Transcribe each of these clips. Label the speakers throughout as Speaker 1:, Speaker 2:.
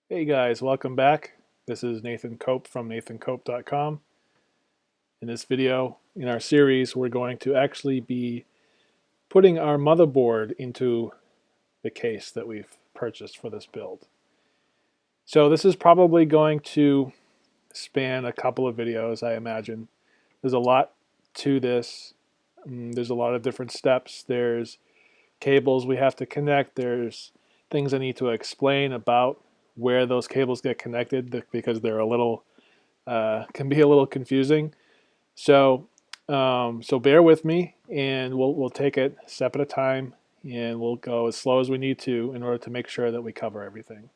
Speaker 1: Hey guys, welcome back. This is Nathan Cope from nathancope.com. In this video, in our series, we're going to actually be putting our motherboard into the case that we've purchased for this build. So this is probably going to span a couple of videos, I imagine. There's a lot to this. There's a lot of different steps. There's cables we have to connect. There's things I need to explain about where those cables get connected because they're a little can be a little confusing. So bear with me, and we'll take it a step at a time, and we'll go as slow as we need to in order to make sure that we cover everything.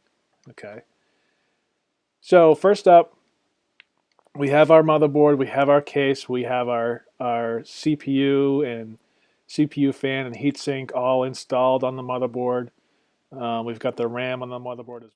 Speaker 1: Okay. So first up, we have our motherboard, we have our case, we have our CPU and CPU fan and heatsink all installed on the motherboard. We've got the RAM on the motherboard as